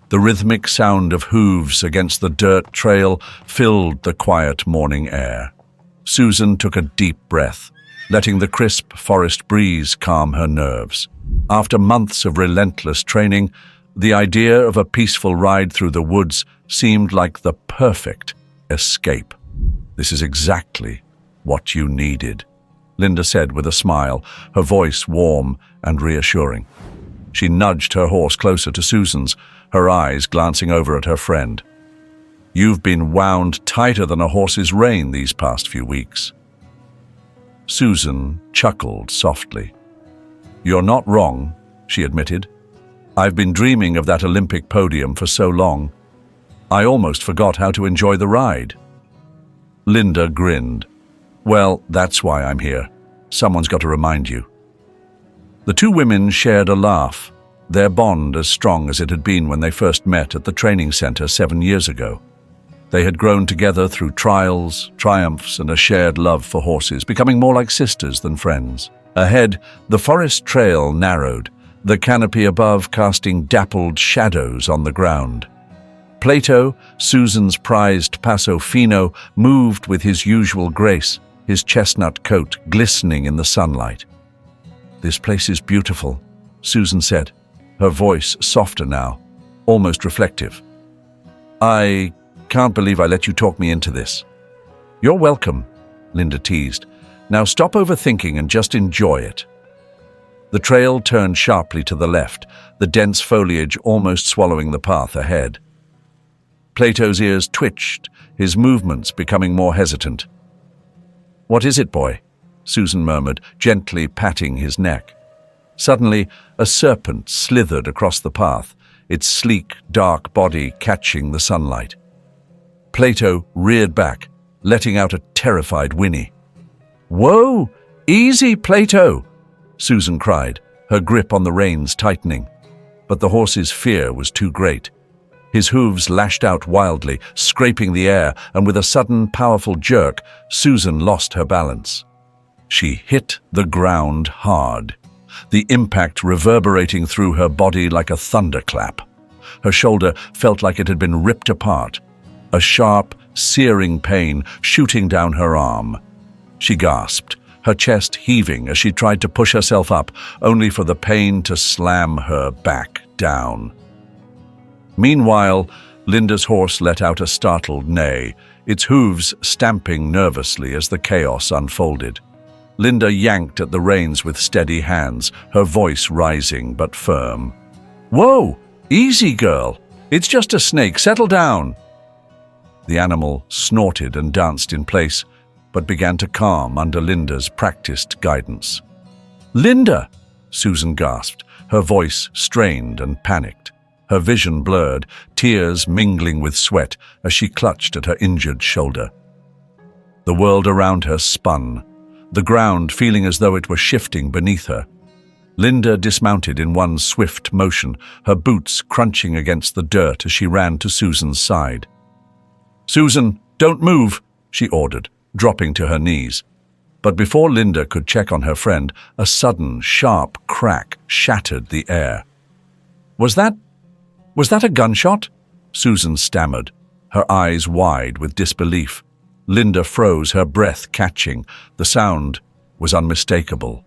The rhythmic sound of hooves against the dirt trail filled the quiet morning air. Susan took a deep breath, letting the crisp forest breeze calm her nerves. After months of relentless training, the idea of a peaceful ride through the woods seemed like the perfect escape. "This is exactly what you needed," Linda said with a smile, her voice warm and reassuring. She nudged her horse closer to Susan's, her eyes glancing over at her friend. "You've been wound tighter than a horse's rein these past few weeks." Susan chuckled softly. "You're not wrong," she admitted. "I've been dreaming of that Olympic podium for so long. I almost forgot how to enjoy the ride." Linda grinned. "Well, that's why I'm here. Someone's got to remind you." The two women shared a laugh, their bond as strong as it had been when they first met at the training center 7 years ago. They had grown together through trials, triumphs, and a shared love for horses, becoming more like sisters than friends. Ahead, the forest trail narrowed, the canopy above casting dappled shadows on the ground. Plato, Susan's prized Paso Fino, moved with his usual grace, his chestnut coat glistening in the sunlight. "This place is beautiful," Susan said, her voice softer now, almost reflective. "I can't believe I let you talk me into this." "You're welcome," Linda teased. "Now stop overthinking and just enjoy it." The trail turned sharply to the left, the dense foliage almost swallowing the path ahead. Plato's ears twitched, his movements becoming more hesitant. "What is it, boy?" Susan murmured, gently patting his neck. Suddenly, a serpent slithered across the path, its sleek, dark body catching the sunlight. Plato reared back, letting out a terrified whinny. "Whoa! Easy, Plato!" Susan cried, her grip on the reins tightening. But the horse's fear was too great. His hooves lashed out wildly, scraping the air, and with a sudden, powerful jerk, Susan lost her balance. She hit the ground hard, the impact reverberating through her body like a thunderclap. Her shoulder felt like it had been ripped apart, a sharp, searing pain shooting down her arm. She gasped, her chest heaving as she tried to push herself up, only for the pain to slam her back down. Meanwhile, Linda's horse let out a startled neigh, its hooves stamping nervously as the chaos unfolded. Linda yanked at the reins with steady hands, her voice rising but firm. "Whoa! Easy, girl! It's just a snake. Settle down!" The animal snorted and danced in place, but began to calm under Linda's practiced guidance. "Linda!" Susan gasped, her voice strained and panicked. Her vision blurred, tears mingling with sweat as she clutched at her injured shoulder. The world around her spun, the ground feeling as though it were shifting beneath her. Linda dismounted in one swift motion, her boots crunching against the dirt as she ran to Susan's side. "Susan, don't move," she ordered, dropping to her knees. But before Linda could check on her friend, a sudden, sharp crack shattered the air. Was that a gunshot?" Susan stammered, her eyes wide with disbelief. Linda froze, her breath catching. The sound was unmistakable.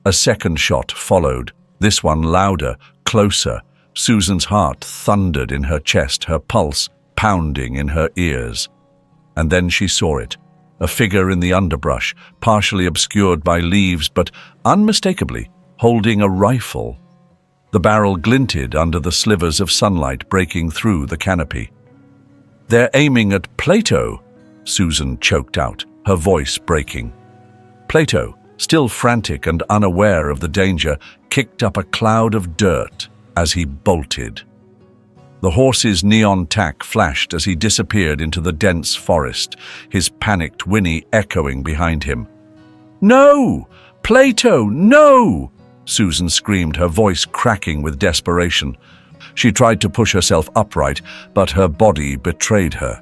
A second shot followed, this one louder, closer. Susan's heart thundered in her chest, her pulse pounding in her ears. And then she saw it, a figure in the underbrush, partially obscured by leaves, but unmistakably holding a rifle. The barrel glinted under the slivers of sunlight breaking through the canopy. "They're aiming at Plato," Susan choked out, her voice breaking. Plato, still frantic and unaware of the danger, kicked up a cloud of dirt as he bolted. The horse's neon tack flashed as he disappeared into the dense forest, his panicked whinny echoing behind him. "No! Plato, no!" Susan screamed, her voice cracking with desperation. She tried to push herself upright, but her body betrayed her.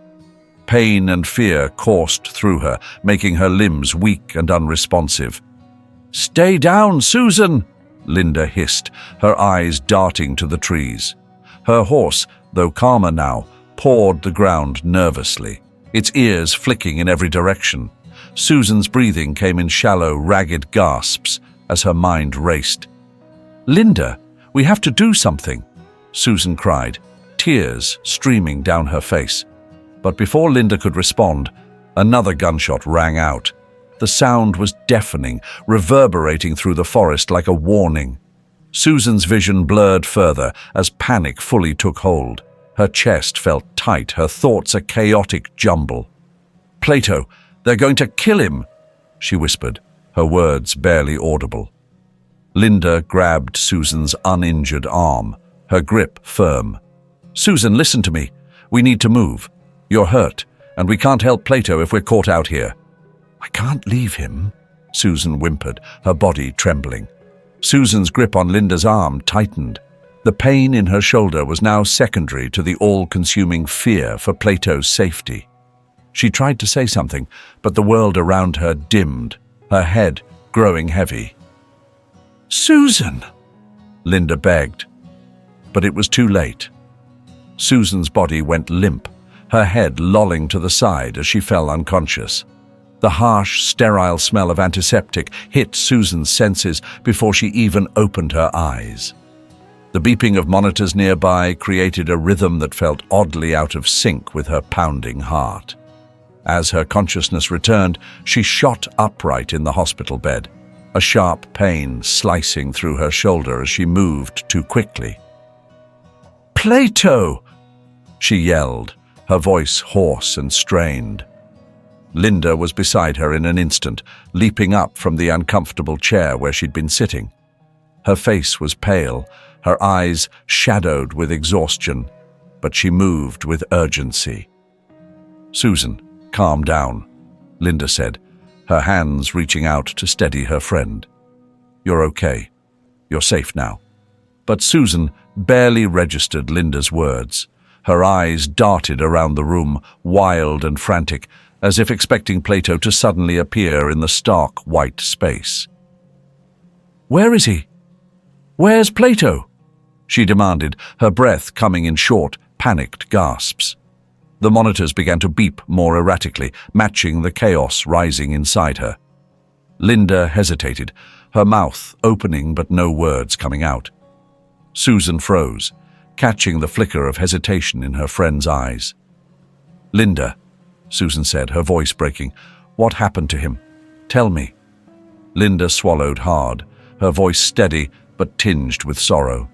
Pain and fear coursed through her, making her limbs weak and unresponsive. "Stay down, Susan!" Linda hissed, her eyes darting to the trees. Her horse, though calmer now, pawed the ground nervously, its ears flicking in every direction. Susan's breathing came in shallow, ragged gasps as her mind raced. "Linda, we have to do something," Susan cried, tears streaming down her face. But before Linda could respond, another gunshot rang out. The sound was deafening, reverberating through the forest like a warning. Susan's vision blurred further as panic fully took hold. Her chest felt tight, her thoughts a chaotic jumble. "Plato, they're going to kill him," she whispered, her words barely audible. Linda grabbed Susan's uninjured arm, her grip firm. "Susan, listen to me. We need to move. You're hurt, and we can't help Plato if we're caught out here." "I can't leave him," Susan whimpered, her body trembling. Susan's grip on Linda's arm tightened. The pain in her shoulder was now secondary to the all-consuming fear for Plato's safety. She tried to say something, but the world around her dimmed, her head growing heavy. "Susan!" Linda begged. But it was too late. Susan's body went limp, her head lolling to the side as she fell unconscious. The harsh, sterile smell of antiseptic hit Susan's senses before she even opened her eyes. The beeping of monitors nearby created a rhythm that felt oddly out of sync with her pounding heart. As her consciousness returned, she shot upright in the hospital bed, a sharp pain slicing through her shoulder as she moved too quickly. "Plato!" she yelled, her voice hoarse and strained. Linda was beside her in an instant, leaping up from the uncomfortable chair where she'd been sitting. Her face was pale, her eyes shadowed with exhaustion, but she moved with urgency. "Susan, calm down," Linda said, her hands reaching out to steady her friend. "You're okay. You're safe now." But Susan barely registered Linda's words. Her eyes darted around the room, wild and frantic, as if expecting Plato to suddenly appear in the stark white space. "Where is he? Where's Plato?" she demanded, her breath coming in short, panicked gasps. The monitors began to beep more erratically, matching the chaos rising inside her. Linda hesitated, her mouth opening but no words coming out. Susan froze, catching the flicker of hesitation in her friend's eyes. "Linda," Susan said, her voice breaking, "what happened to him? Tell me." Linda swallowed hard, her voice steady but tinged with sorrow.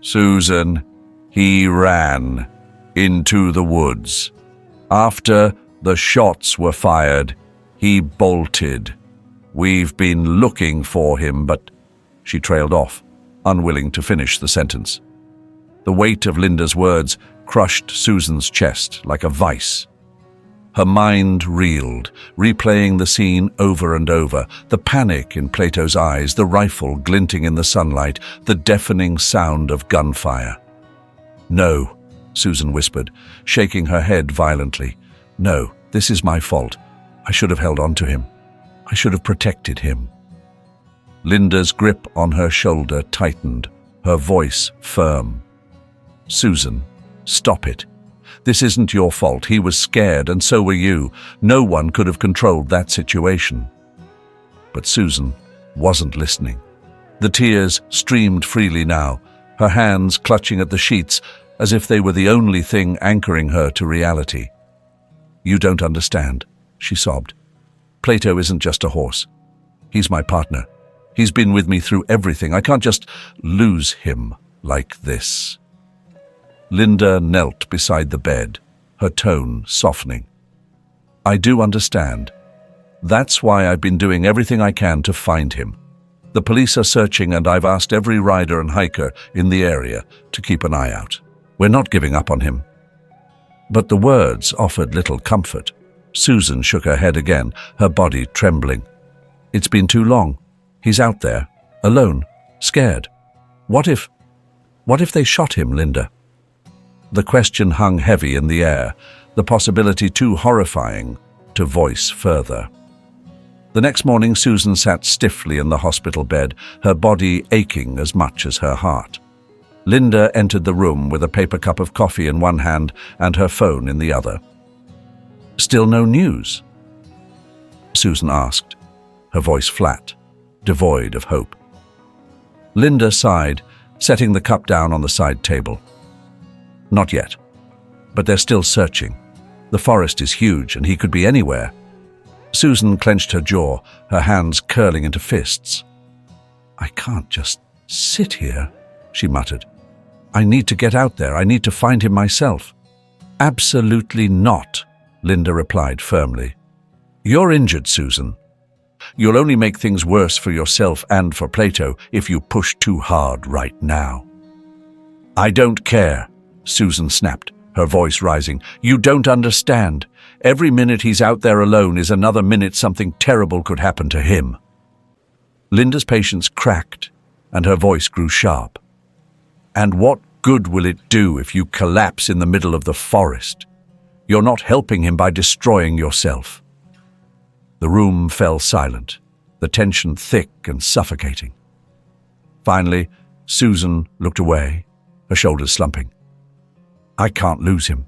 "Susan, he ran into the woods. After the shots were fired, he bolted. We've been looking for him, but—" She trailed off, unwilling to finish the sentence. The weight of Linda's words crushed Susan's chest like a vice. Her mind reeled, replaying the scene over and over, the panic in Plato's eyes, the rifle glinting in the sunlight, the deafening sound of gunfire. "No," Susan whispered, shaking her head violently. "No, this is my fault. I should have held on to him. I should have protected him." Linda's grip on her shoulder tightened, her voice firm. "Susan, stop it. This isn't your fault. He was scared, and so were you. No one could have controlled that situation." But Susan wasn't listening. The tears streamed freely now, her hands clutching at the sheets as if they were the only thing anchoring her to reality. "You don't understand," she sobbed. "Plato isn't just a horse. He's my partner. He's been with me through everything. I can't just lose him like this." Linda knelt beside the bed, her tone softening. "I do understand. That's why I've been doing everything I can to find him. The police are searching, and I've asked every rider and hiker in the area to keep an eye out. We're not giving up on him." But the words offered little comfort. Susan shook her head again, her body trembling. "It's been too long. He's out there, alone, scared. What if they shot him, Linda?" The question hung heavy in the air, the possibility too horrifying to voice further. The next morning, Susan sat stiffly in the hospital bed, her body aching as much as her heart. Linda entered the room with a paper cup of coffee in one hand and her phone in the other. "Still no news?" Susan asked, her voice flat, devoid of hope. Linda sighed, setting the cup down on the side table. "Not yet, but they're still searching. The forest is huge and he could be anywhere." Susan clenched her jaw, her hands curling into fists. "I can't just sit here," she muttered. "I need to get out there. I need to find him myself." "Absolutely not," Linda replied firmly. "You're injured, Susan. You'll only make things worse for yourself and for Plato if you push too hard right now." "I don't care," Susan snapped, her voice rising. "You don't understand. Every minute he's out there alone is another minute something terrible could happen to him." Linda's patience cracked, and her voice grew sharp. "And what good will it do if you collapse in the middle of the forest? You're not helping him by destroying yourself." The room fell silent, the tension thick and suffocating. Finally, Susan looked away, her shoulders slumping. "I can't lose him,"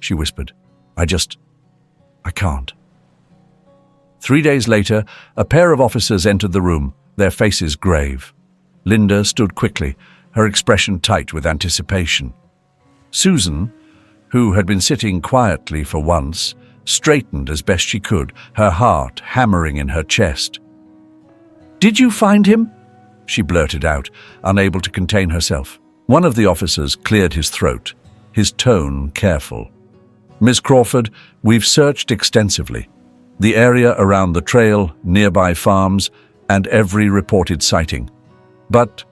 she whispered. I can't." 3 days later, a pair of officers entered the room, their faces grave. Linda stood quickly, her expression tight with anticipation. Susan, who had been sitting quietly for once, straightened as best she could, her heart hammering in her chest. "Did you find him?" she blurted out, unable to contain herself. One of the officers cleared his throat, his tone careful. "Miss Crawford, we've searched extensively. The area around the trail, nearby farms, and every reported sighting. But,"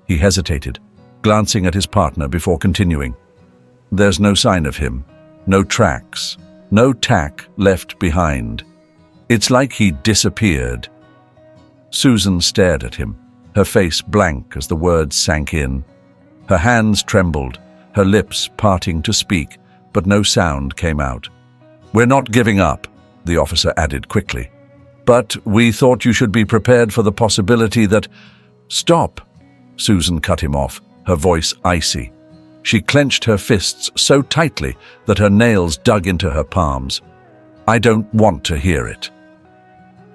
he hesitated, glancing at his partner before continuing, "there's no sign of him, no tracks, no tack left behind. It's like he disappeared." Susan stared at him, her face blank as the words sank in. Her hands trembled, her lips parting to speak, but no sound came out. "We're not giving up," the officer added quickly. "But we thought you should be prepared for the possibility that—" "Stop!" Susan cut him off, her voice icy. She clenched her fists so tightly that her nails dug into her palms. "I don't want to hear it."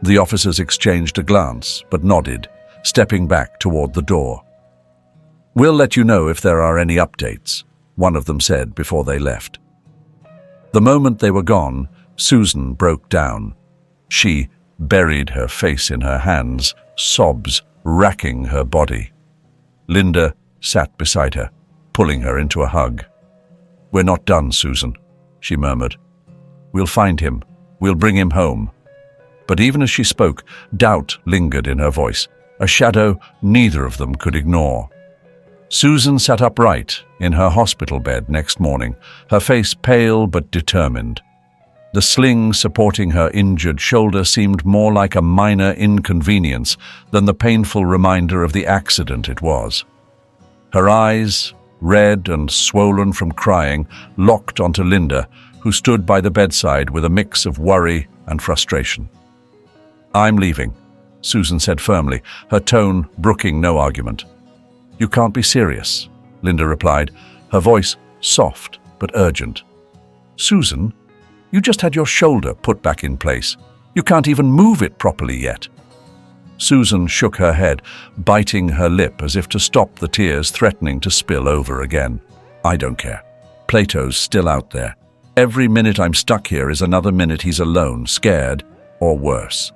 The officers exchanged a glance, but nodded, stepping back toward the door. "We'll let you know if there are any updates," one of them said before they left. The moment they were gone, Susan broke down. She buried her face in her hands, sobs racking her body. Linda sat beside her, pulling her into a hug. "We're not done, Susan," she murmured. "We'll find him. We'll bring him home." But even as she spoke, doubt lingered in her voice, a shadow neither of them could ignore. Susan sat upright in her hospital bed next morning, her face pale but determined. The sling supporting her injured shoulder seemed more like a minor inconvenience than the painful reminder of the accident it was. Her eyes, red and swollen from crying, locked onto Linda, who stood by the bedside with a mix of worry and frustration. "I'm leaving," Susan said firmly, her tone brooking no argument. "You can't be serious," Linda replied, her voice soft but urgent. "Susan, you just had your shoulder put back in place. You can't even move it properly yet." Susan shook her head, biting her lip as if to stop the tears threatening to spill over again. "I don't care. Plato's still out there. Every minute I'm stuck here is another minute he's alone, scared, or worse."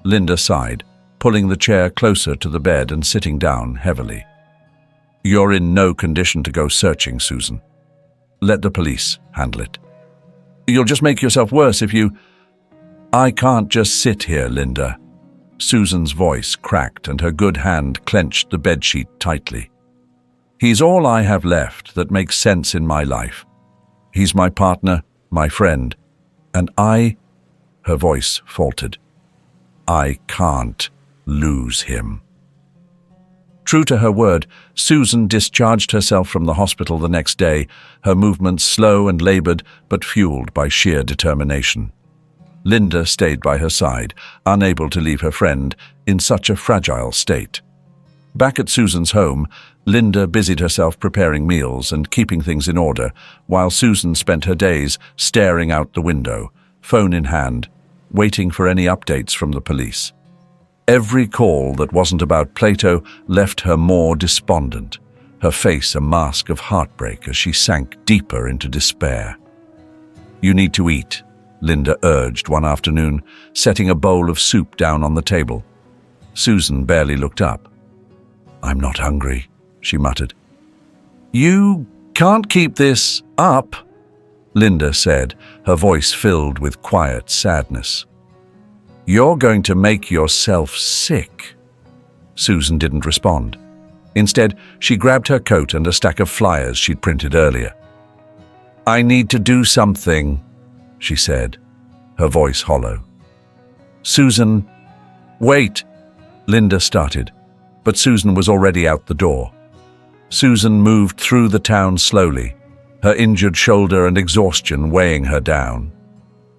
Linda sighed, pulling the chair closer to the bed and sitting down heavily. "You're in no condition to go searching, Susan. Let the police handle it. You'll just make yourself worse if you—" "I can't just sit here, Linda." Susan's voice cracked and her good hand clenched the bedsheet tightly. "He's all I have left that makes sense in my life. He's my partner, my friend, and her voice faltered, "I can't lose him." True to her word, Susan discharged herself from the hospital the next day, her movements slow and labored but fueled by sheer determination. Linda stayed by her side, unable to leave her friend in such a fragile state. Back at Susan's home, Linda busied herself preparing meals and keeping things in order, while Susan spent her days staring out the window, phone in hand, waiting for any updates from the police. Every call that wasn't about Plato left her more despondent, her face a mask of heartbreak as she sank deeper into despair. "You need to eat," Linda urged one afternoon, setting a bowl of soup down on the table. Susan barely looked up. "I'm not hungry," she muttered. "You can't keep this up," Linda said, her voice filled with quiet sadness. "You're going to make yourself sick." Susan didn't respond. Instead, she grabbed her coat and a stack of flyers she'd printed earlier. "I need to do something," she said, her voice hollow. "Susan, wait," Linda started, but Susan was already out the door. Susan moved through the town slowly, her injured shoulder and exhaustion weighing her down.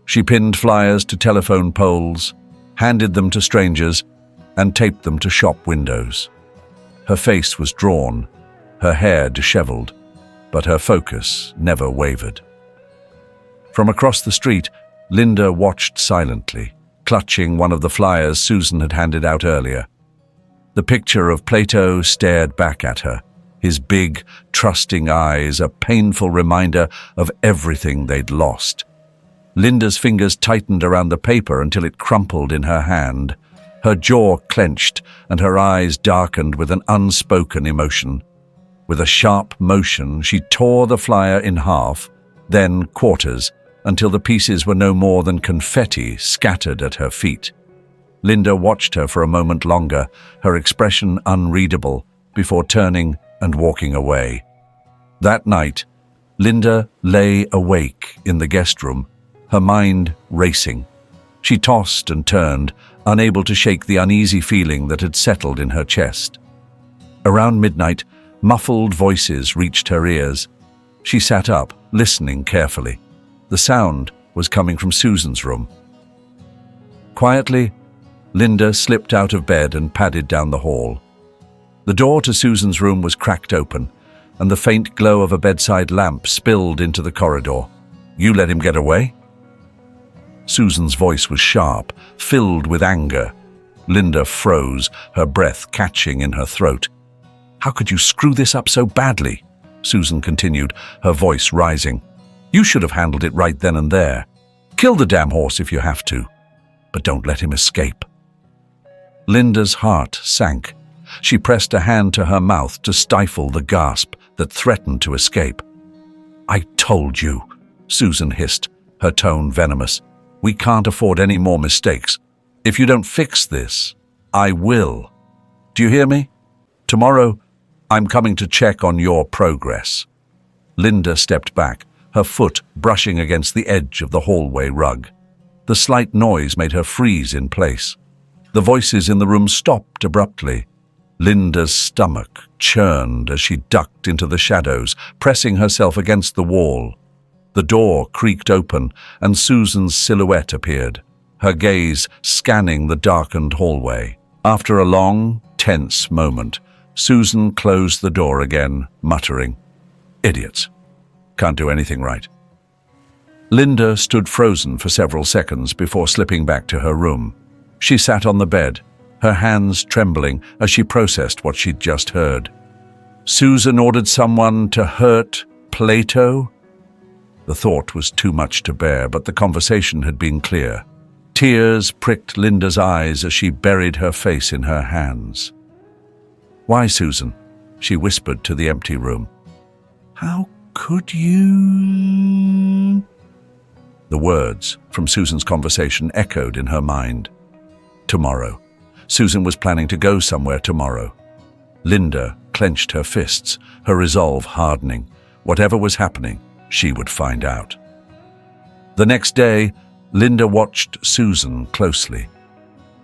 She pinned flyers to telephone poles, handed them to strangers, and taped them to shop windows. Her face was drawn, her hair disheveled, but her focus never wavered. From across the street, Linda watched silently, clutching one of the flyers Susan had handed out earlier. The picture of Plato stared back at her, his big, trusting eyes a painful reminder of everything they'd lost. Linda's fingers tightened around the paper until it crumpled in her hand. Her jaw clenched and her eyes darkened with an unspoken emotion. With a sharp motion, she tore the flyer in half, then quarters, until the pieces were no more than confetti scattered at her feet. Linda watched her for a moment longer, her expression unreadable, before turning and walking away. That night, Linda lay awake in the guest room, her mind racing. She tossed and turned, unable to shake the uneasy feeling that had settled in her chest. Around midnight, muffled voices reached her ears. She sat up, listening carefully. The sound was coming from Susan's room. Quietly, Linda slipped out of bed and padded down the hall. The door to Susan's room was cracked open, and the faint glow of a bedside lamp spilled into the corridor. "You let him get away?" Susan's voice was sharp, filled with anger. Linda froze, her breath catching in her throat. "How could you screw this up so badly?" Susan continued, her voice rising. "You should have handled it right then and there. Kill the damn horse if you have to, but don't let him escape." Linda's heart sank. She pressed a hand to her mouth to stifle the gasp that threatened to escape. "I told you," Susan hissed, her tone venomous. "We can't afford any more mistakes. If you don't fix this, I will. Do you hear me? Tomorrow, I'm coming to check on your progress." Linda stepped back, her foot brushing against the edge of the hallway rug. The slight noise made her freeze in place. The voices in the room stopped abruptly. Linda's stomach churned as she ducked into the shadows, pressing herself against the wall. The door creaked open, and Susan's silhouette appeared, her gaze scanning the darkened hallway. After a long, tense moment, Susan closed the door again, muttering, "Idiots. Can't do anything right." Linda stood frozen for several seconds before slipping back to her room. She sat on the bed, her hands trembling as she processed what she'd just heard. Susan ordered someone to hurt Plato? The thought was too much to bear, but the conversation had been clear. Tears pricked Linda's eyes as she buried her face in her hands. "Why, Susan?" she whispered to the empty room. "How could you?" The words from Susan's conversation echoed in her mind. Tomorrow. Susan was planning to go somewhere tomorrow. Linda clenched her fists, her resolve hardening. Whatever was happening, she would find out. The next day, Linda watched Susan closely.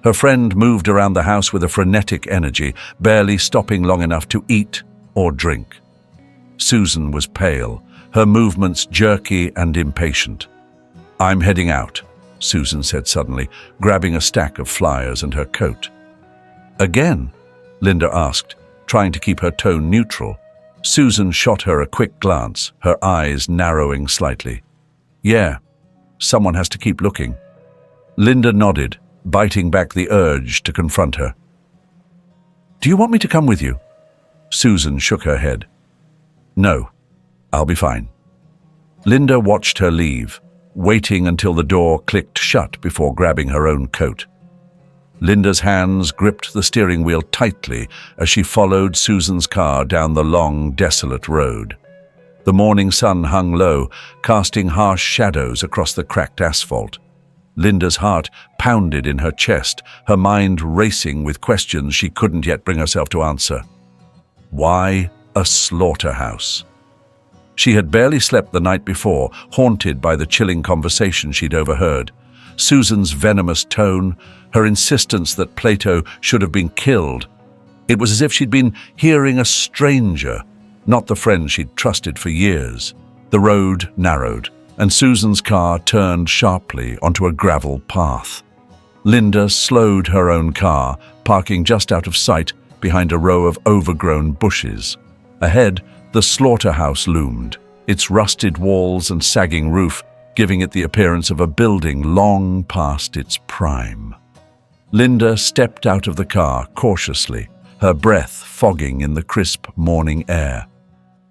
Her friend moved around the house with a frenetic energy, barely stopping long enough to eat or drink. Susan was pale, her movements jerky and impatient. "I'm heading out," Susan said suddenly, grabbing a stack of flyers and her coat. "Again?" Linda asked, trying to keep her tone neutral. Susan shot her a quick glance, her eyes narrowing slightly. Yeah, someone has to keep looking. Linda nodded, biting back the urge to confront her. Do you want me to come with you? Susan shook her head. No, I'll be fine. Linda watched her leave, waiting until the door clicked shut before grabbing her own coat. Linda's hands gripped the steering wheel tightly as she followed Susan's car down the long, desolate road. The morning sun hung low, casting harsh shadows across the cracked asphalt. Linda's heart pounded in her chest, her mind racing with questions she couldn't yet bring herself to answer. Why a slaughterhouse? She had barely slept the night before, haunted by the chilling conversation she'd overheard. Susan's venomous tone, her insistence that Plato should have been killed. It was as if she'd been hearing a stranger, not the friend she'd trusted for years. The road narrowed, and Susan's car turned sharply onto a gravel path. Linda slowed her own car, parking just out of sight behind a row of overgrown bushes. Ahead, the slaughterhouse loomed, its rusted walls and sagging roof giving it the appearance of a building long past its prime. Linda stepped out of the car cautiously, her breath fogging in the crisp morning air.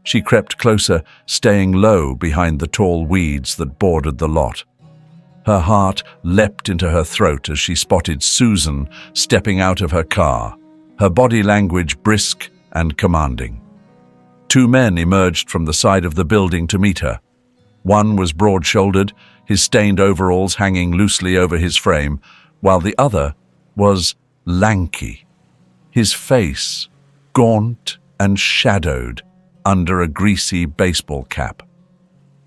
She crept closer, staying low behind the tall weeds that bordered the lot. Her heart leapt into her throat as she spotted Susan stepping out of her car, her body language brisk and commanding. Two men emerged from the side of the building to meet her. One was broad-shouldered, his stained overalls hanging loosely over his frame, while the other was lanky, his face gaunt and shadowed under a greasy baseball cap.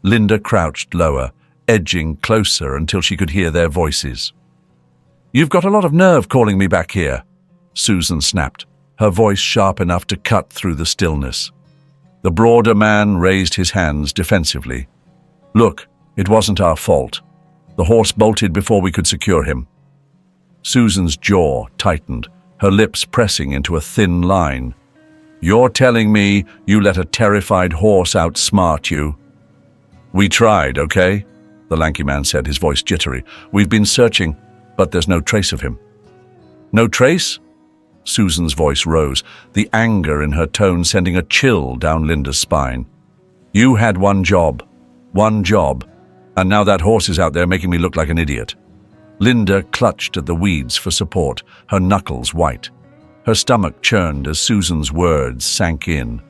Linda crouched lower, edging closer until she could hear their voices. "You've got a lot of nerve calling me back here," Susan snapped, her voice sharp enough to cut through the stillness. The broader man raised his hands defensively. "Look, it wasn't our fault. The horse bolted before we could secure him." Susan's jaw tightened, her lips pressing into a thin line. "You're telling me you let a terrified horse outsmart you?" "We tried, okay?" the lanky man said, his voice jittery. "We've been searching, but there's no trace of him." "No trace?" Susan's voice rose, the anger in her tone sending a chill down Linda's spine. "You had one job, and now that horse is out there making me look like an idiot." Linda clutched at the weeds for support, her knuckles white. Her stomach churned as Susan's words sank in.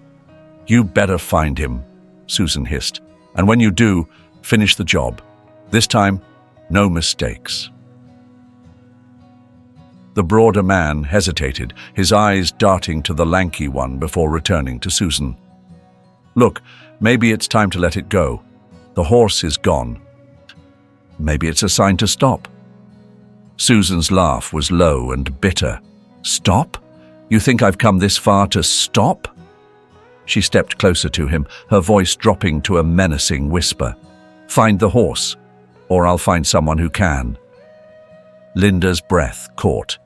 "You better find him," Susan hissed, "and when you do, finish the job. This time, no mistakes." The broader man hesitated, his eyes darting to the lanky one before returning to Susan. "Look, maybe it's time to let it go. The horse is gone. Maybe it's a sign to stop." Susan's laugh was low and bitter. "Stop? You think I've come this far to stop?" She stepped closer to him, her voice dropping to a menacing whisper. "Find the horse, or I'll find someone who can." Linda's breath caught.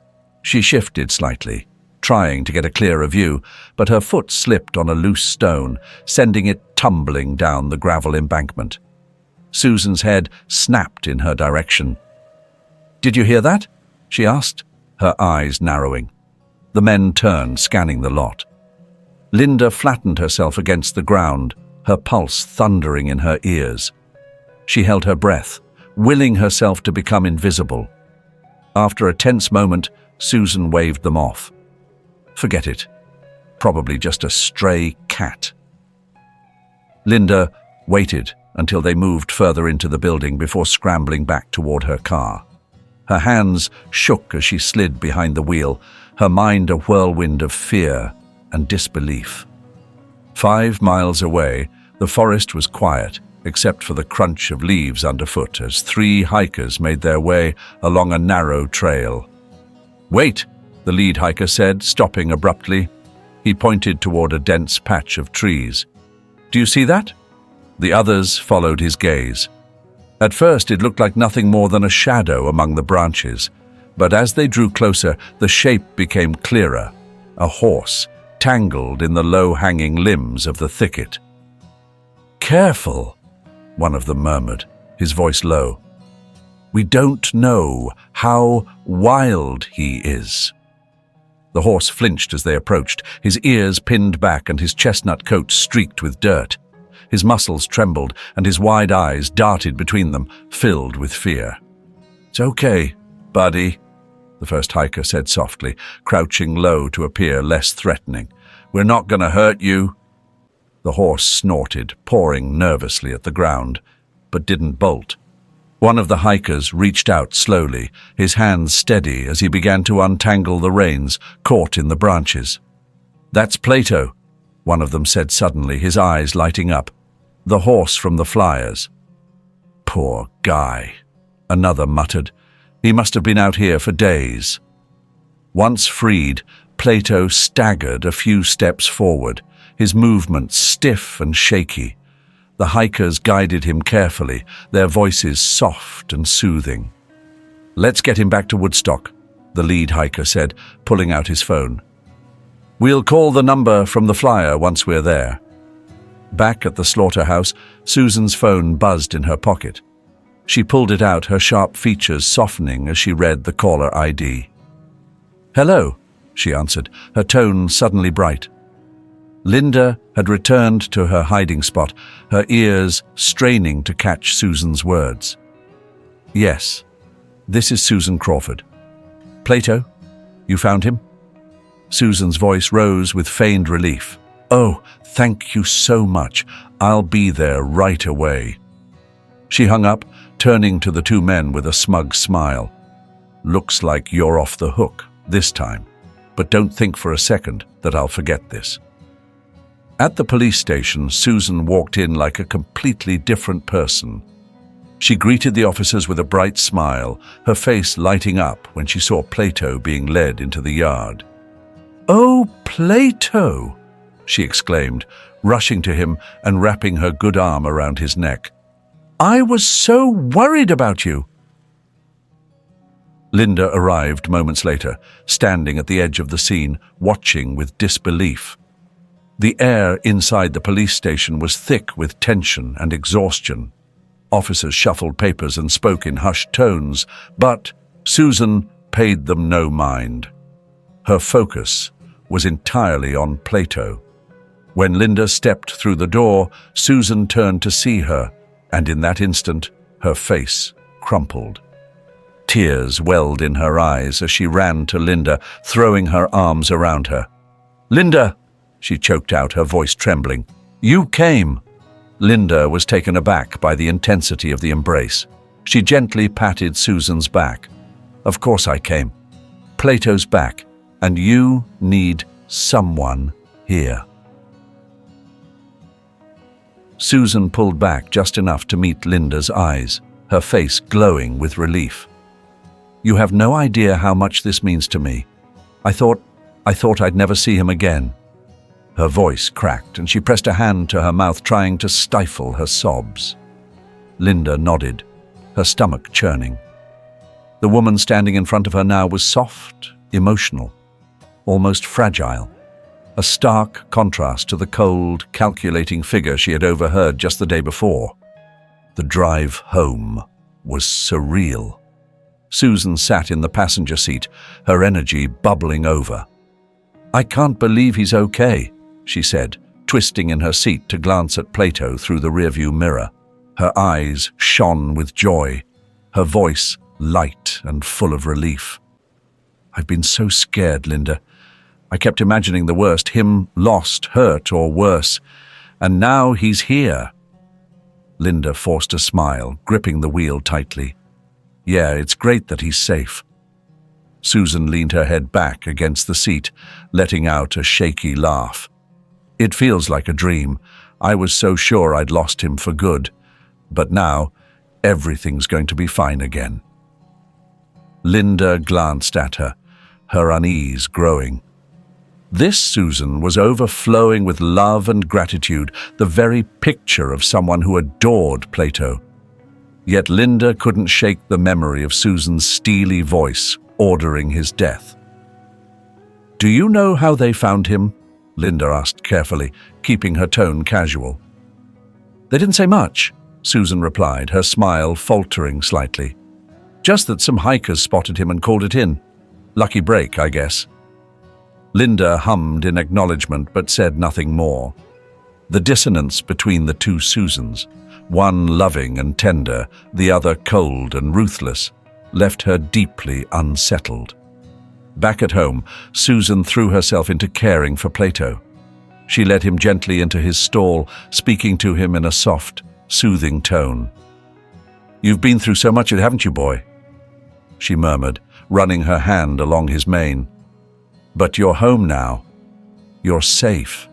She shifted slightly, trying to get a clearer view, but her foot slipped on a loose stone, sending it tumbling down the gravel embankment. Susan's head snapped in her direction. "Did you hear that?" she asked, her eyes narrowing. The men turned, scanning the lot. Linda flattened herself against the ground, her pulse thundering in her ears. She held her breath, willing herself to become invisible. After a tense moment, Susan waved them off. Forget it. Probably just a stray cat. Linda waited until they moved further into the building before scrambling back toward her car. Her hands shook as she slid behind the wheel, her mind a whirlwind of fear and disbelief. 5 miles away, the forest was quiet, except for the crunch of leaves underfoot as 3 hikers made their way along a narrow trail. "Wait," the lead hiker said, stopping abruptly. He pointed toward a dense patch of trees. "Do you see that?" The others followed his gaze. At first, it looked like nothing more than a shadow among the branches, but as they drew closer, the shape became clearer. A horse, tangled in the low-hanging limbs of the thicket. "Careful," one of them murmured, his voice low. "We don't know how wild he is." The horse flinched as they approached, his ears pinned back and his chestnut coat streaked with dirt. His muscles trembled and his wide eyes darted between them, filled with fear. "It's okay, buddy," the first hiker said softly, crouching low to appear less threatening. "We're not going to hurt you." The horse snorted, pawing nervously at the ground, but didn't bolt. One of the hikers reached out slowly, his hands steady as he began to untangle the reins caught in the branches. "That's Plato," one of them said suddenly, his eyes lighting up. "The horse from the flyers." "Poor guy," another muttered. "He must have been out here for days." Once freed, Plato staggered a few steps forward, his movements stiff and shaky. The hikers guided him carefully, their voices soft and soothing. "Let's get him back to Woodstock," the lead hiker said, pulling out his phone. "We'll call the number from the flyer once we're there." Back at the slaughterhouse, Susan's phone buzzed in her pocket. She pulled it out, her sharp features softening as she read the caller ID. "Hello," she answered, her tone suddenly bright. Linda had returned to her hiding spot, her ears straining to catch Susan's words. "Yes, this is Susan Crawford." "Plato, you found him?" Susan's voice rose with feigned relief. "Oh, thank you so much. I'll be there right away." She hung up, turning to the two men with a smug smile. "Looks like you're off the hook this time, but don't think for a second that I'll forget this." At the police station, Susan walked in like a completely different person. She greeted the officers with a bright smile, her face lighting up when she saw Plato being led into the yard. "Oh, Plato!" she exclaimed, rushing to him and wrapping her good arm around his neck. "I was so worried about you." Linda arrived moments later, standing at the edge of the scene, watching with disbelief. The air inside the police station was thick with tension and exhaustion. Officers shuffled papers and spoke in hushed tones, but Susan paid them no mind. Her focus was entirely on Plato. When Linda stepped through the door, Susan turned to see her, and in that instant, her face crumpled. Tears welled in her eyes as she ran to Linda, throwing her arms around her. "Linda!" she choked out, her voice trembling. "You came!" Linda was taken aback by the intensity of the embrace. She gently patted Susan's back. "Of course I came. Plato's back, and you need someone here." Susan pulled back just enough to meet Linda's eyes, her face glowing with relief. "You have no idea how much this means to me. I thought I'd never see him again." Her voice cracked, and she pressed a hand to her mouth, trying to stifle her sobs. Linda nodded, her stomach churning. The woman standing in front of her now was soft, emotional, almost fragile, a stark contrast to the cold, calculating figure she had overheard just the day before. The drive home was surreal. Susan sat in the passenger seat, her energy bubbling over. "I can't believe he's okay," she said, twisting in her seat to glance at Plato through the rearview mirror. Her eyes shone with joy, her voice light and full of relief. "I've been so scared, Linda. I kept imagining the worst, him lost, hurt, or worse. And now he's here." Linda forced a smile, gripping the wheel tightly. "Yeah, it's great that he's safe." Susan leaned her head back against the seat, letting out a shaky laugh. "It feels like a dream. I was so sure I'd lost him for good. But now, everything's going to be fine again." Linda glanced at her, her unease growing. This Susan was overflowing with love and gratitude, the very picture of someone who adored Plato. Yet Linda couldn't shake the memory of Susan's steely voice ordering his death. "Do you know how they found him?" Linda asked carefully, keeping her tone casual. They didn't say much, Susan replied, her smile faltering slightly. Just that some hikers spotted him and called it in. Lucky break, I guess. Linda hummed in acknowledgement but said nothing more. The dissonance between the two Susans, one loving and tender, the other cold and ruthless, left her deeply unsettled. Back at home, Susan threw herself into caring for Plato. She led him gently into his stall, speaking to him in a soft, soothing tone. "You've been through so much, haven't you, boy?" she murmured, running her hand along his mane. "But you're home now. You're safe."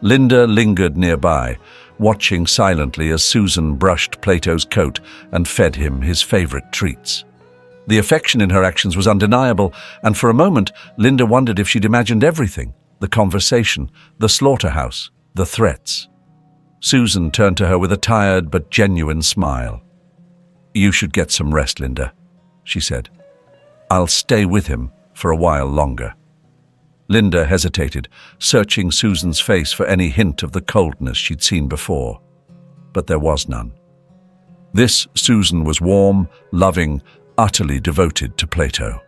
Linda lingered nearby, watching silently as Susan brushed Plato's coat and fed him his favorite treats. The affection in her actions was undeniable, and for a moment Linda wondered if she'd imagined everything, the conversation, the slaughterhouse, the threats. Susan turned to her with a tired but genuine smile. "You should get some rest, Linda," she said. "I'll stay with him for a while longer." Linda hesitated, searching Susan's face for any hint of the coldness she'd seen before. But there was none. This Susan was warm, loving, utterly devoted to Plato.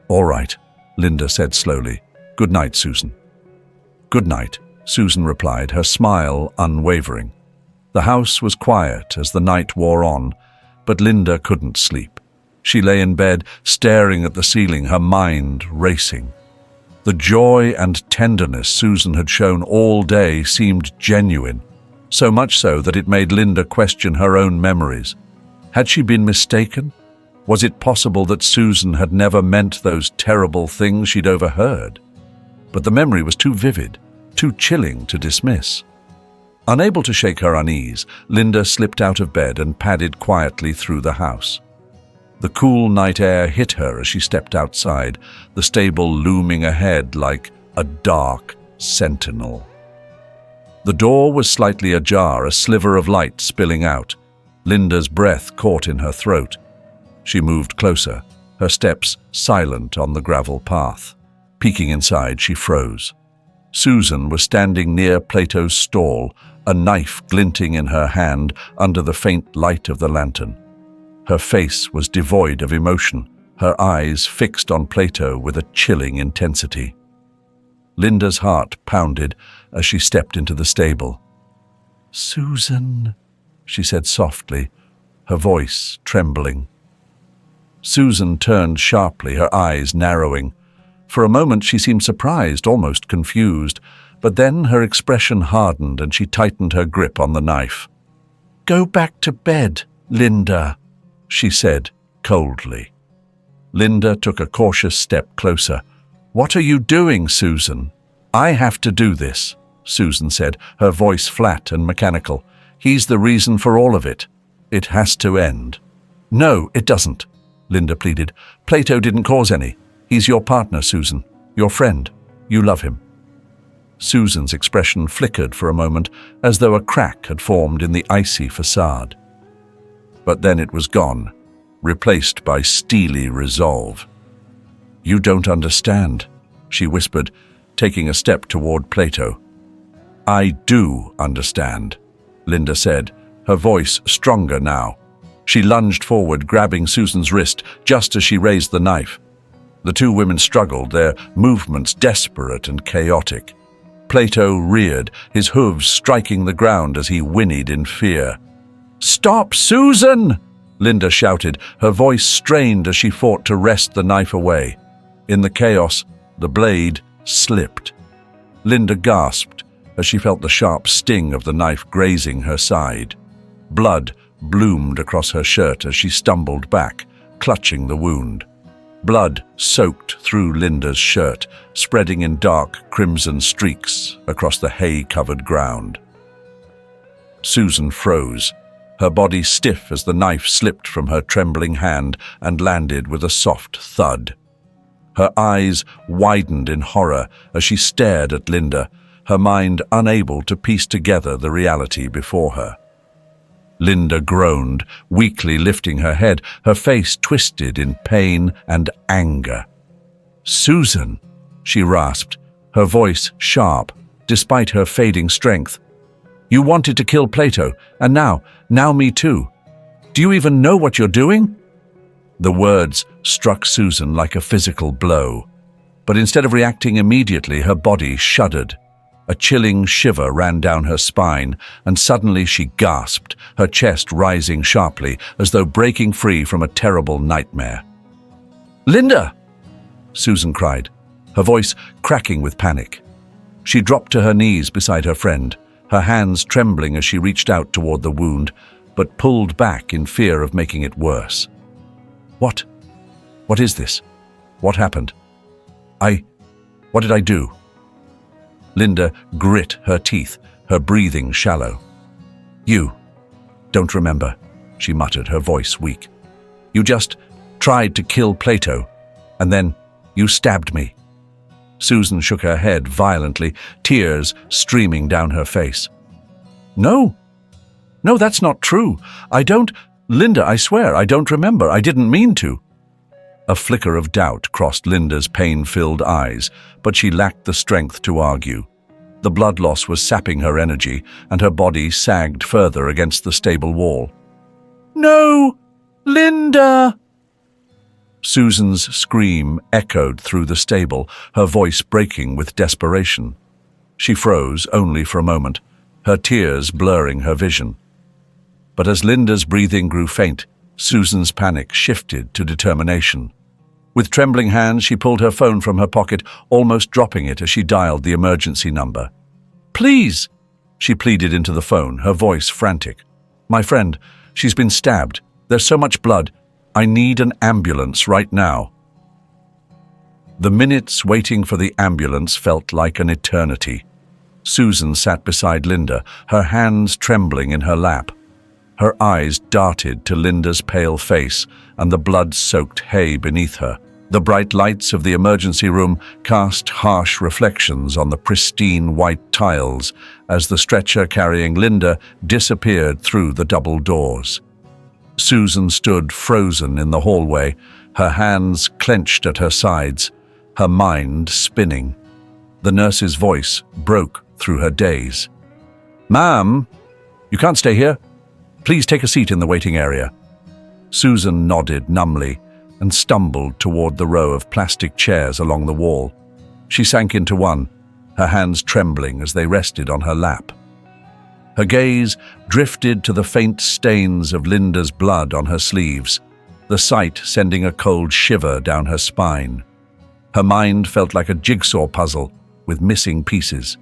"All right," Linda said slowly. "Good night, Susan." "Good night," Susan replied, her smile unwavering. The house was quiet as the night wore on, but Linda couldn't sleep. She lay in bed, staring at the ceiling, her mind racing. The joy and tenderness Susan had shown all day seemed genuine, so much so that it made Linda question her own memories. Had she been mistaken? Was it possible that Susan had never meant those terrible things she'd overheard? But the memory was too vivid, too chilling to dismiss. Unable to shake her unease, Linda slipped out of bed and padded quietly through the house. The cool night air hit her as she stepped outside, the stable looming ahead like a dark sentinel. The door was slightly ajar, a sliver of light spilling out. Linda's breath caught in her throat. She moved closer, her steps silent on the gravel path. Peeking inside, she froze. Susan was standing near Plato's stall, a knife glinting in her hand under the faint light of the lantern. Her face was devoid of emotion, her eyes fixed on Plato with a chilling intensity. Linda's heart pounded as she stepped into the stable. "Susan," she said softly, her voice trembling. Susan turned sharply, her eyes narrowing. For a moment she seemed surprised, almost confused, but then her expression hardened and she tightened her grip on the knife. "Go back to bed, Linda," she said coldly. Linda took a cautious step closer. "What are you doing, Susan?" "I have to do this," Susan said, her voice flat and mechanical. "He's the reason for all of it. It has to end." "No, it doesn't," Linda pleaded. "Plato didn't cause any. He's your partner, Susan. Your friend. You love him." Susan's expression flickered for a moment, as though a crack had formed in the icy facade. But then it was gone, replaced by steely resolve. "You don't understand," she whispered, taking a step toward Plato. "I do understand," Linda said, her voice stronger now. She lunged forward, grabbing Susan's wrist just as she raised the knife. The two women struggled, their movements desperate and chaotic. Plato reared, his hooves striking the ground as he whinnied in fear. "Stop, Susan!" Linda shouted, her voice strained as she fought to wrest the knife away. In the chaos, the blade slipped. Linda gasped as she felt the sharp sting of the knife grazing her side. Blood bloomed across her shirt as she stumbled back, clutching the wound. Blood soaked through Linda's shirt, spreading in dark crimson streaks across the hay-covered ground. Susan froze, her body stiff as the knife slipped from her trembling hand and landed with a soft thud. Her eyes widened in horror as she stared at Linda, her mind unable to piece together the reality before her. Linda groaned, weakly lifting her head, her face twisted in pain and anger. "Susan," she rasped, her voice sharp, despite her fading strength. "You wanted to kill Plato, and now me too. Do you even know what you're doing?" The words struck Susan like a physical blow, but instead of reacting immediately, her body shuddered. A chilling shiver ran down her spine, and suddenly she gasped, her chest rising sharply, as though breaking free from a terrible nightmare. "Linda!" Susan cried, her voice cracking with panic. She dropped to her knees beside her friend, her hands trembling as she reached out toward the wound, but pulled back in fear of making it worse. What? What is this? What happened? What did I do?" Linda grit her teeth, her breathing shallow. "You don't remember," she muttered, her voice weak. "You just tried to kill Plato, and then you stabbed me." Susan shook her head violently, tears streaming down her face. No, that's not true. Linda, I swear, I don't remember. I didn't mean to." A flicker of doubt crossed Linda's pain-filled eyes, but she lacked the strength to argue. The blood loss was sapping her energy, and her body sagged further against the stable wall. "No, Linda!" Susan's scream echoed through the stable, her voice breaking with desperation. She froze only for a moment, her tears blurring her vision. But as Linda's breathing grew faint, Susan's panic shifted to determination. With trembling hands, she pulled her phone from her pocket, almost dropping it as she dialed the emergency number. "Please," she pleaded into the phone, her voice frantic. "My friend, she's been stabbed. There's so much blood. I need an ambulance right now." The minutes waiting for the ambulance felt like an eternity. Susan sat beside Linda, her hands trembling in her lap. Her eyes darted to Linda's pale face and the blood-soaked hay beneath her. The bright lights of the emergency room cast harsh reflections on the pristine white tiles as the stretcher carrying Linda disappeared through the double doors. Susan stood frozen in the hallway, her hands clenched at her sides, her mind spinning. The nurse's voice broke through her daze. "Ma'am, you can't stay here. Please take a seat in the waiting area." Susan nodded numbly and stumbled toward the row of plastic chairs along the wall. She sank into one, her hands trembling as they rested on her lap. Her gaze drifted to the faint stains of Linda's blood on her sleeves, the sight sending a cold shiver down her spine. Her mind felt like a jigsaw puzzle with missing pieces.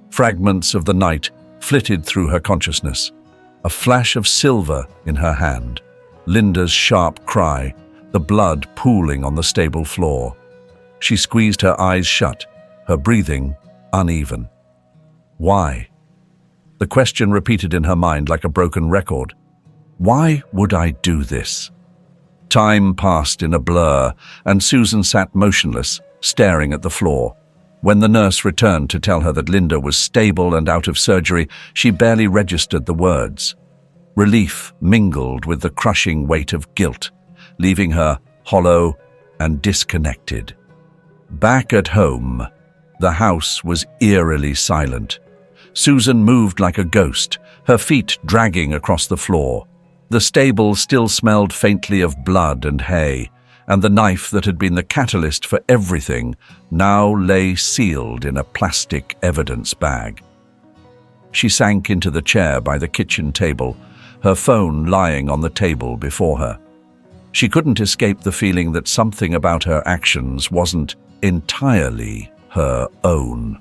Fragments of the night flitted through her consciousness. A flash of silver in her hand, Linda's sharp cry, the blood pooling on the stable floor. She squeezed her eyes shut, her breathing uneven. Why? The question repeated in her mind like a broken record. Why would I do this? Time passed in a blur, and Susan sat motionless, staring at the floor. When the nurse returned to tell her that Linda was stable and out of surgery, she barely registered the words. Relief mingled with the crushing weight of guilt, leaving her hollow and disconnected. Back at home, the house was eerily silent. Susan moved like a ghost, her feet dragging across the floor. The stable still smelled faintly of blood and hay, and the knife that had been the catalyst for everything now lay sealed in a plastic evidence bag. She sank into the chair by the kitchen table, her phone lying on the table before her. She couldn't escape the feeling that something about her actions wasn't entirely her own.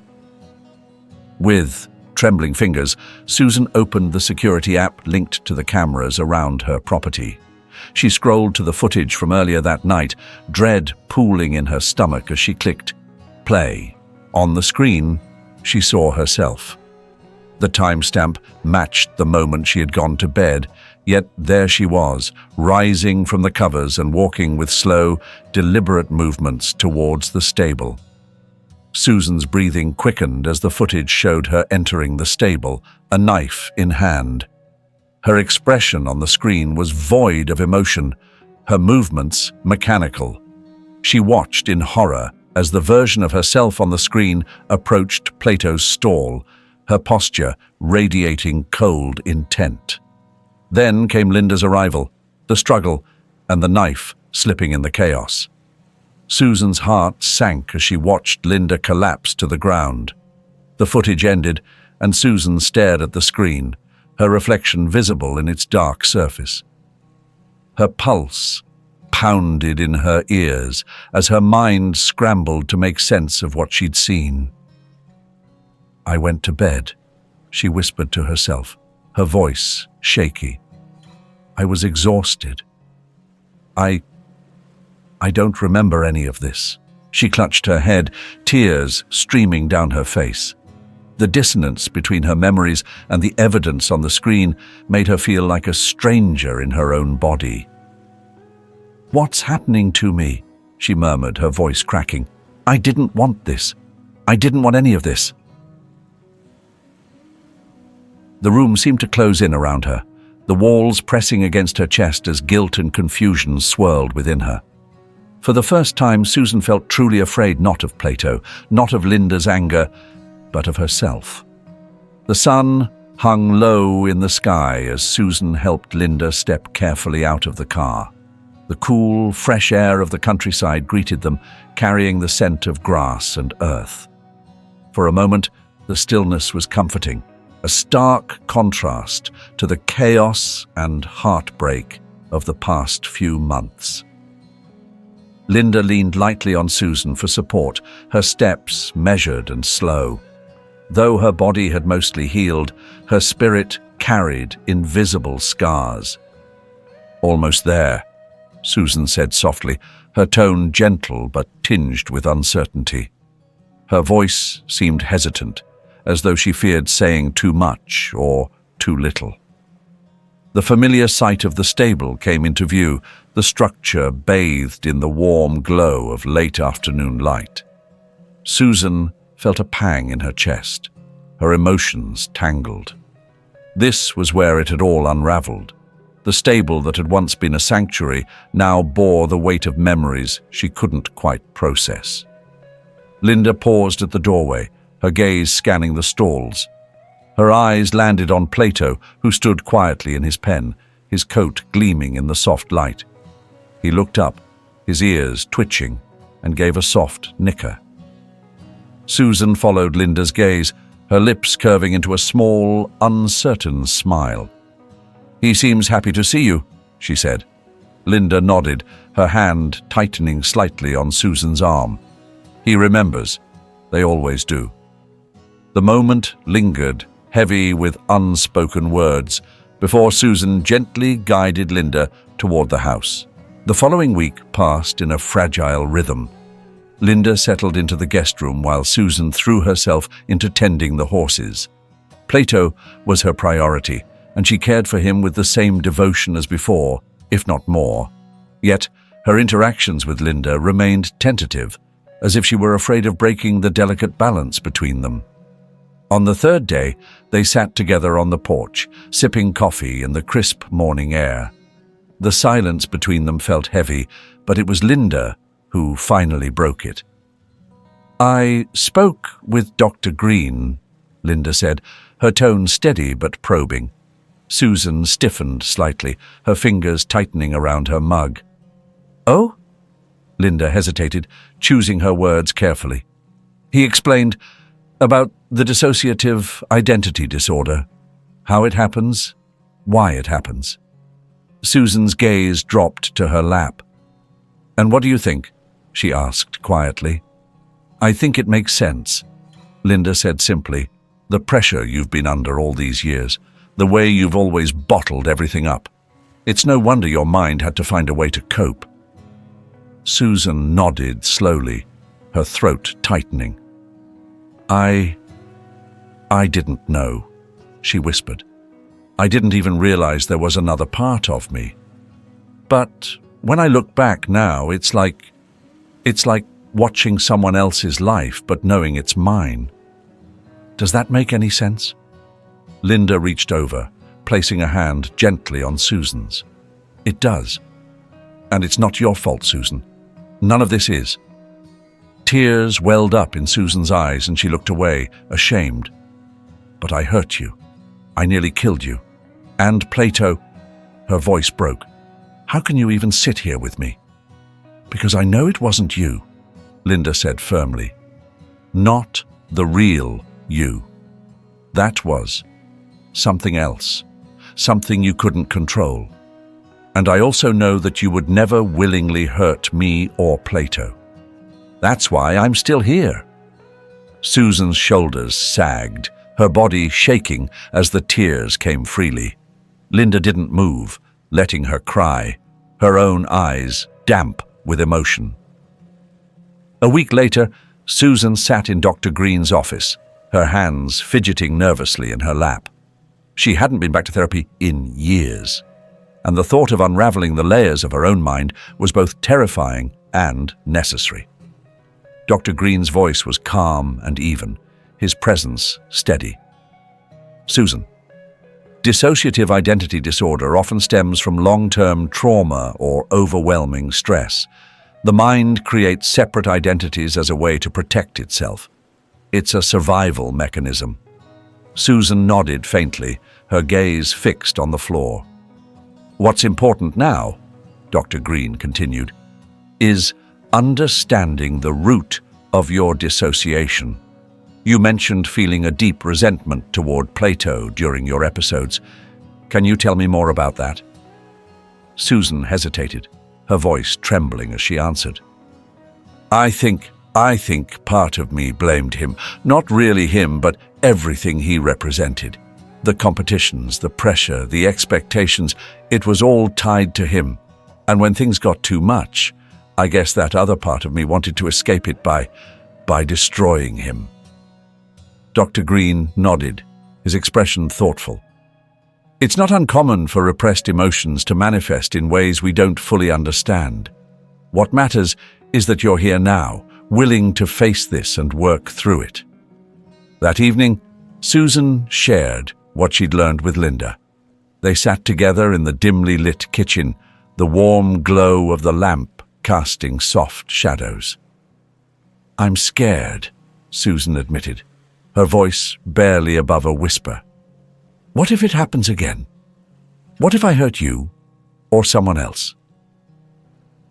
With trembling fingers, Susan opened the security app linked to the cameras around her property. She scrolled to the footage from earlier that night, dread pooling in her stomach as she clicked play. On the screen, she saw herself. The timestamp matched the moment she had gone to bed, yet there she was, rising from the covers and walking with slow, deliberate movements towards the stable. Susan's breathing quickened as the footage showed her entering the stable, a knife in hand. Her expression on the screen was void of emotion, her movements mechanical. She watched in horror as the version of herself on the screen approached Plato's stall, her posture radiating cold intent. Then came Linda's arrival, the struggle, and the knife slipping in the chaos. Susan's heart sank as she watched Linda collapse to the ground. The footage ended, and Susan stared at the screen, her reflection visible in its dark surface. Her pulse pounded in her ears as her mind scrambled to make sense of what she'd seen. "I went to bed," she whispered to herself, her voice shaky. "I was exhausted. I don't remember any of this." She clutched her head, tears streaming down her face. The dissonance between her memories and the evidence on the screen made her feel like a stranger in her own body. "What's happening to me?" she murmured, her voice cracking. "I didn't want this. I didn't want any of this." The room seemed to close in around her, the walls pressing against her chest as guilt and confusion swirled within her. For the first time, Susan felt truly afraid, not of Plato, not of Linda's anger, but of herself. The sun hung low in the sky as Susan helped Linda step carefully out of the car. The cool, fresh air of the countryside greeted them, carrying the scent of grass and earth. For a moment, the stillness was comforting, a stark contrast to the chaos and heartbreak of the past few months. Linda leaned lightly on Susan for support, her steps measured and slow. Though her body had mostly healed, her spirit carried invisible scars. "Almost there," Susan said softly, her tone gentle but tinged with uncertainty. Her voice seemed hesitant, as though she feared saying too much or too little. The familiar sight of the stable came into view, the structure bathed in the warm glow of late afternoon light. Susan felt a pang in her chest, her emotions tangled. This was where it had all unraveled. The stable that had once been a sanctuary now bore the weight of memories she couldn't quite process. Linda paused at the doorway, her gaze scanning the stalls. Her eyes landed on Plato, who stood quietly in his pen, his coat gleaming in the soft light. He looked up, his ears twitching, and gave a soft nicker. Susan followed Linda's gaze, her lips curving into a small, uncertain smile. "He seems happy to see you," she said. Linda nodded, her hand tightening slightly on Susan's arm. "He remembers. They always do." The moment lingered, heavy with unspoken words, before Susan gently guided Linda toward the house. The following week passed in a fragile rhythm. Linda settled into the guest room while Susan threw herself into tending the horses. Plato was her priority, and she cared for him with the same devotion as before, if not more. Yet, her interactions with Linda remained tentative, as if she were afraid of breaking the delicate balance between them. On the third day, they sat together on the porch, sipping coffee in the crisp morning air. The silence between them felt heavy, but it was Linda who finally broke it. "I spoke with Dr. Green," Linda said, her tone steady but probing. Susan stiffened slightly, her fingers tightening around her mug. "Oh?" Linda hesitated, choosing her words carefully. "He explained about the dissociative identity disorder, how it happens, why it happens." Susan's gaze dropped to her lap. "And what do you think?" she asked quietly. "I think it makes sense," Linda said simply. "The pressure you've been under all these years, the way you've always bottled everything up. It's no wonder your mind had to find a way to cope." Susan nodded slowly, her throat tightening. I didn't know," she whispered. "I didn't even realize there was another part of me. But when I look back now, it's like watching someone else's life but knowing it's mine. Does that make any sense?" Linda reached over, placing a hand gently on Susan's. "It does. And it's not your fault, Susan. None of this is. Tears welled up in Susan's eyes and she looked away, ashamed. "But I hurt you. I nearly killed you. And Plato," her voice broke. "How can you even sit here with me?" "Because I know it wasn't you," Linda said firmly. "Not the real you. That was something else, something you couldn't control. And I also know that you would never willingly hurt me or Plato. That's why I'm still here." Susan's shoulders sagged, her body shaking as the tears came freely. Linda didn't move, letting her cry, her own eyes damp with emotion. A week later, Susan sat in Dr. Green's office, her hands fidgeting nervously in her lap. She hadn't been back to therapy in years, and the thought of unraveling the layers of her own mind was both terrifying and necessary. Dr. Green's voice was calm and even, his presence steady. "Susan, dissociative identity disorder often stems from long-term trauma or overwhelming stress. The mind creates separate identities as a way to protect itself. It's a survival mechanism." Susan nodded faintly, her gaze fixed on the floor. "What's important now," Dr. Green continued, "is understanding the root of your dissociation. You mentioned feeling a deep resentment toward Plato during your episodes. Can you tell me more about that?" Susan hesitated, her voice trembling as she answered. I think part of me blamed him. Not really him, but everything he represented. The competitions, the pressure, the expectations, it was all tied to him. And when things got too much, I guess that other part of me wanted to escape it by destroying him." Dr. Green nodded, his expression thoughtful. "It's not uncommon for repressed emotions to manifest in ways we don't fully understand. What matters is that you're here now, willing to face this and work through it." That evening, Susan shared what she'd learned with Linda. They sat together in the dimly lit kitchen, the warm glow of the lamp casting soft shadows. "I'm scared," Susan admitted, her voice barely above a whisper. "What if it happens again? What if I hurt you or someone else?"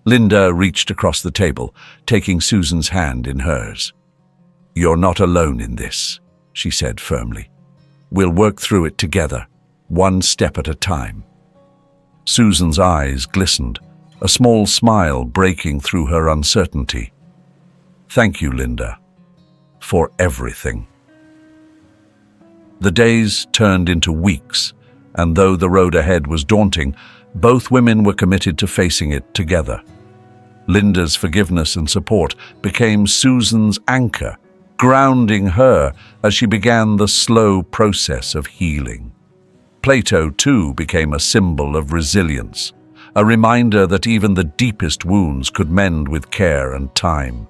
Linda reached across the table, taking Susan's hand in hers. "You're not alone in this," she said firmly. "We'll work through it together, one step at a time." Susan's eyes glistened, a small smile breaking through her uncertainty. "Thank you, Linda, for everything." The days turned into weeks, and though the road ahead was daunting, both women were committed to facing it together. Linda's forgiveness and support became Susan's anchor, grounding her as she began the slow process of healing. Plato, too, became a symbol of resilience, a reminder that even the deepest wounds could mend with care and time.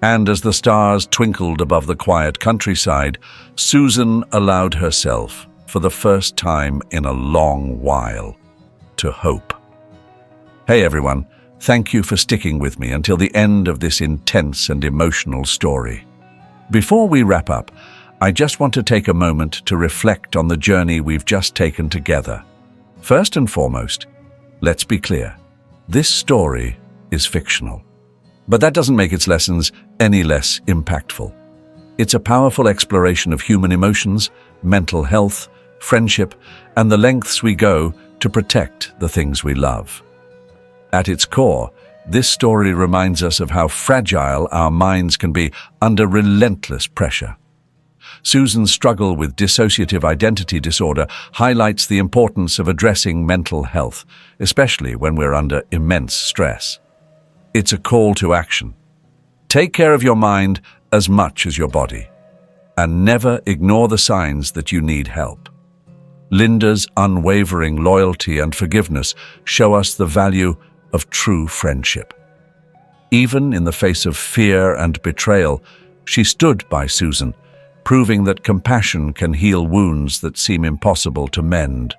And as the stars twinkled above the quiet countryside, Susan allowed herself, for the first time in a long while, to hope. Hey everyone, thank you for sticking with me until the end of this intense and emotional story. Before we wrap up, I just want to take a moment to reflect on the journey we've just taken together. First and foremost, let's be clear, this story is fictional. But that doesn't make its lessons any less impactful. It's a powerful exploration of human emotions, mental health, friendship, and the lengths we go to protect the things we love. At its core, this story reminds us of how fragile our minds can be under relentless pressure. Susan's struggle with dissociative identity disorder highlights the importance of addressing mental health, especially when we're under immense stress. It's a call to action. Take care of your mind as much as your body, and never ignore the signs that you need help. Linda's unwavering loyalty and forgiveness show us the value of true friendship. Even in the face of fear and betrayal, she stood by Susan, proving that compassion can heal wounds that seem impossible to mend.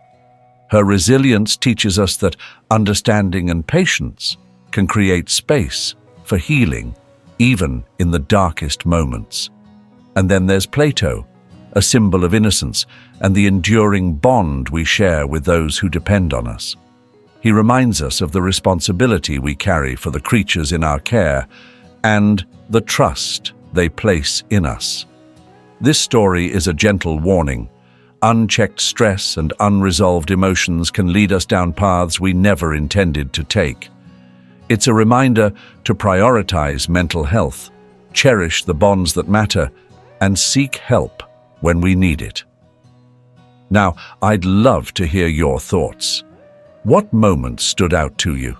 Her resilience teaches us that understanding and patience can create space for healing even in the darkest moments. And then there's Plato, a symbol of innocence and the enduring bond we share with those who depend on us. He reminds us of the responsibility we carry for the creatures in our care and the trust they place in us. This story is a gentle warning. Unchecked stress and unresolved emotions can lead us down paths we never intended to take. It's a reminder to prioritize mental health, cherish the bonds that matter, and seek help when we need it. Now, I'd love to hear your thoughts. What moments stood out to you?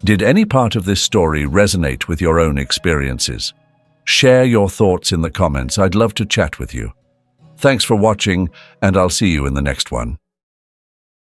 Did any part of this story resonate with your own experiences? Share your thoughts in the comments. I'd love to chat with you. Thanks for watching, and I'll see you in the next one.